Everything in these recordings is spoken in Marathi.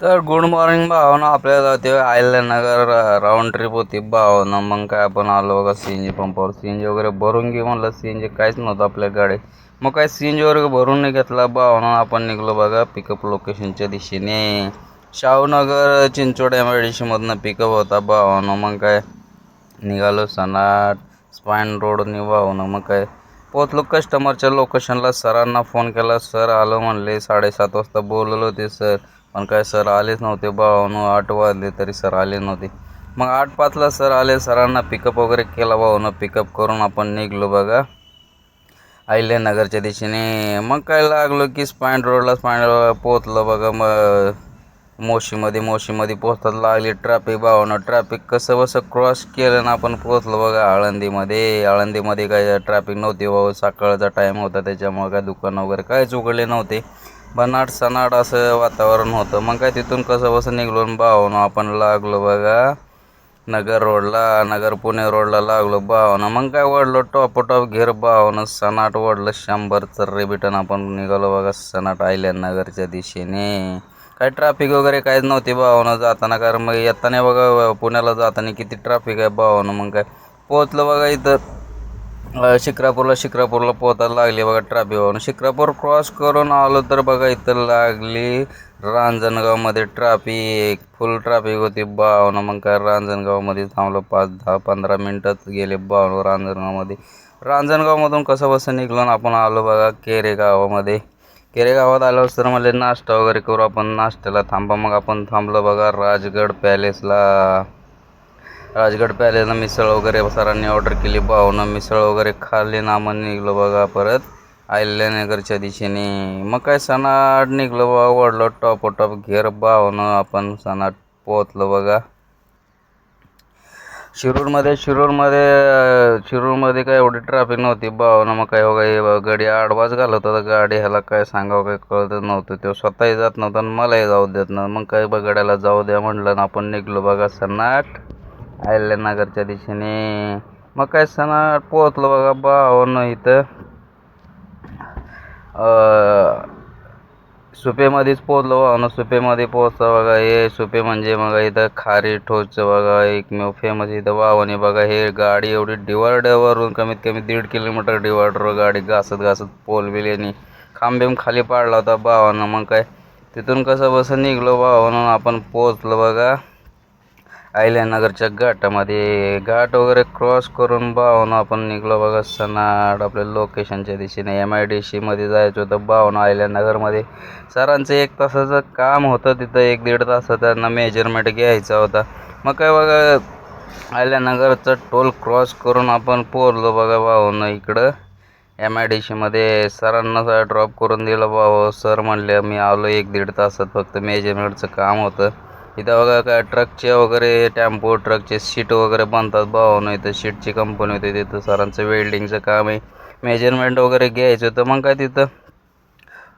तर गुड मॉर्निंग भावना. आपल्याला ते आयल्यानगर राऊंड ट्रिप होती भावना. मग काय आपण आलो बघा सीएनजी पंपावर. सीएनजी वगैरे भरून घेऊ म्हणलं. सीएनजी काहीच नव्हतं आपल्या गाडीत. मग काय सीएनजी वगैरे भरून नाही घेतला भावना. आपण निघलो बघा पिकअप लोकेशनच्या दिशेने. शाहूनगर चिंचवड MIDC मधनं पिकअप होता भावना. मग काय निघालो सनाट स्पाईन रोड भावना. मग काय पोचलो कस्टमरच्या लोकेशनला. सरांना फोन केला. सर आलो म्हणले. 7:30 वाजता बोलवलं होते सर, पण काय सर आलेच नव्हते भावानो. 8 वाजले तरी सर आले नव्हते. मग 8:05ला सर आले. सरांना पिकअप वगैरे केला भावानो. पिकअप करून आपण निघलो बघा अहिल्यानगरच्या दिशेने. मग काय लागलो की स्पाईन रोडला पोचलो बघा. मग मोशीमध्ये पोचतात लागली ट्रॅफिक भावानो. ट्रॅफिक कसं बसं क्रॉस केलं ना आपण पोचलो बघा आळंदीमध्ये काय ट्रॅफिक नव्हती भाऊ. सकाळचा टाईम होता त्याच्यामुळे काय दुकान वगैरे काहीच उघडले नव्हते. बनाट सनाट असं वातावरण होतं. मग काय तिथून कसं बसं निघलो भावानो. आपण लागलो बघा नगर पुणे रोडला लागलो भावानं. मग काय वडलो टॉप घेर भावानं. सनाट वडलं 100 रिबिटन. आपण निघालो बघा सनाट अहिल्यानगरच्या दिशेने. काय ट्रॅफिक वगैरे काहीच नव्हती भावानं जाताना. कारण मग येताना बघा पुण्याला जाताना किती ट्रॅफिक आहे भावानं. मग काय पोहोचलं बघा इथं शिक्रापूरला पोहोचायला लागली बघा ट्रॅफिक भावानं. शिक्रापूर क्रॉस करून आलो तर बघा इथं लागली रांजणगावमध्ये ट्रॅफिक. फुल ट्रॅफिक होती भावानं. मग काय रांजणगावमध्ये थांबलो. 5-10-15 मिनटात गेले भावानं रांजणगावमध्ये. रांजणगावमधून कसं बसं निघलो ना आपण आलो बघा केरे गावात आल्यावर सर म्हणले नाश्ता वगैरे करू. आपण नाश्त्याला थांबा. मग आपण थांबलो बघा राजगड पॅलेसला मिसळ वगैरे सरांनी ऑर्डर केली भावनं. मिसळ वगैरे खाल्ली ना मग निघलो बघा परत अहिल्यानगरच्या दिशेने. मग काय सनाट निघलो बघा. वडलो टॉप घेर भावनं. आपण सनाट पोहोचलो बघा शिरूरमध्ये काय एवढी ट्रॅफिक नव्हती भावना. मग काय बघा गाडी आडवाच घालत होता. गाडी ह्याला काय सांगावं काय कळतच नव्हतं. तो स्वतःही जात नव्हता आणि मलाही जाऊ देत नव्हतं. मग काय बघ गाड्याला जाऊ द्या म्हटलं ना आपण निघलो बघा सनाट अहिल्यानगरच्या दिशेने. मग काय सनाट पोहोचलो बघा भावानं इथं सुपेमध्येच पोहोचलो भावानं. सुपेमध्ये पोहोचलो बघा. हे सुपे म्हणजे मग इथं खारी ठोसचं बघा एकमेव फेमस इथं भावाने बघा. हे गाडी एवढी डिवायडरवरून कमीत कमी 1.5 किलोमीटर डिवायडरवर गाडी घासत पोलबिलेनी खांबेम खाली पाडला होता भावानं. मग काय तिथून कसं बसं निघलो भावानं. आपण पोहोचलो बघा अहिल्यानगरच्या घाटामध्ये. घाट वगैरे क्रॉस करून भावानं आपण निघलो बघा सनाड आपल्या लोकेशनच्या दिशेने. MIDC मध्ये जायचं होतं भावानं अहिल्यानगरमध्ये. सरांचं 1 तासाचं काम होतं तिथं. 1-1.5 तास त्यांना मेजरमेंट घ्यायचा होता. मग काय बघा अहिल्यानगरचं टोल क्रॉस करून आपण पोहोचलो बघा भावानं इकडं MIDC मध्ये. सरांना ड्रॉप करून दिलं भाऊ. सर म्हणले मी आलो 1-1.5 तासात. फक्त मेजरमेंटचं काम होतं. इथं बघा काय ट्रकचे वगैरे टेम्पो ट्रकचे सीट वगैरे बनतात भावानं. इथं सीटची कंपनी होती. तिथं सरांचं वेल्डिंगचं काम आहे. मेजरमेंट वगैरे घ्यायचं होतं. मग काय तिथं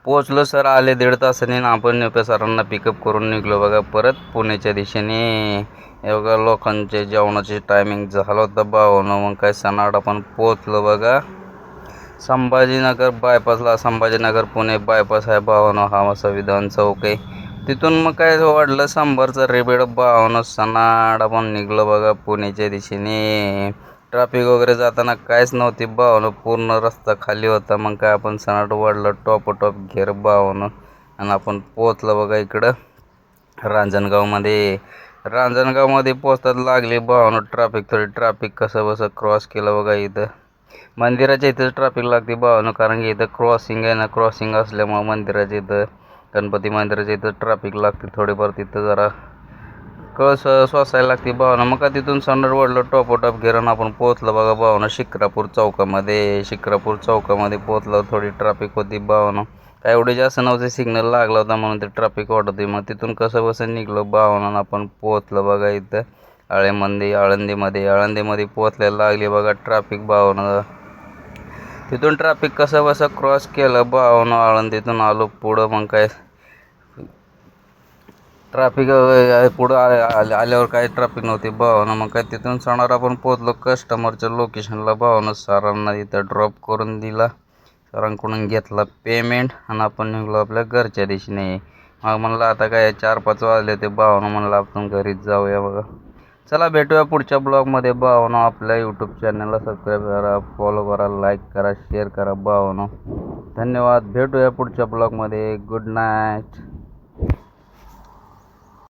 पोचलो. सर आले 1.5 तासाने ना आपण सरांना पिकअप करून निघलो बघा परत पुण्याच्या दिशेने. हे बघा लोकांचे जेवणाचे टायमिंग झालं होतं भावानं. मग काय सनाड आपण पोचलो बघा संभाजीनगर पुणे बायपास आहे भावानं. हा संविधान चौक आहे. तिथून मग काय वाढलं 100चा रेबेड भावानं. सनाड आपण निघलो बघा पुण्याच्या दिशेने. ट्रॅफिक वगैरे जाताना काहीच नव्हती भावानं. पूर्ण रस्ता खाली होता. मग काय आपण सनाट वाढलं टॉप घेर भावानं. आणि आपण पोचलो बघा इकडं रांजणगावमध्ये पोचतात लागली भावानं ट्रॅफिक कसं बसं क्रॉस केलं बघा. इथं मंदिराच्या इथंच ट्रॅफिक लागते भावानं. कारण की इथं क्रॉसिंग आहे ना. क्रॉसिंग असल्यामुळं मंदिराच्या इथं गणपती मंदिराच्या इथं ट्रॅफिक लागते थोडीफार. तिथं जरा कळस सोसायला लागते भावानं. मग का तिथून सन्नड वडलं टॉप घेरून आपण पोहोचलो बघा भावानं शिक्रापूर चौकामध्ये पोहोचलो. थोडी ट्रॅफिक होती भावानं. काय एवढे जास्त नव्हते. सिग्नल लागला होता म्हणून ते ट्रॅफिक वाटत होती. मग तिथून कसं बसं निघलो भावानं. आपण पोहोचलो बघा इथं आळंदीमध्ये पोहोचल्याला लागली बघा ट्रॅफिक भावानं. तिथून ट्रॅफिक कसं बसं क्रॉस केलं भावानं. आळंदीतून आलो पुढं. मग काय ट्रॅफिक पुढं आल्यावर काही ट्रॅफिक नव्हती भावानं. मग काय तिथून सणावर आपण पोहोचलो कस्टमरच्या लोकेशनला भावानं. सरांना इथं ड्रॉप करून दिला. सरांकडून घेतला पेमेंट आणि आपण निघलो आपल्या घरच्या दिशेने. मग म्हणलं आता काय 4-5 वाजले ते भावानं, म्हणलं आपण घरीच जाऊया बघा. चला भेटूया पुढच्या ब्लॉगमध्ये भावानो. आपल्या यूट्यूब चॅनलला सबस्क्राईब करा, फॉलो करा, लाईक करा, शेअर करा भावानो. धन्यवाद. भेटूया पुढच्या ब्लॉगमध्ये. Good night.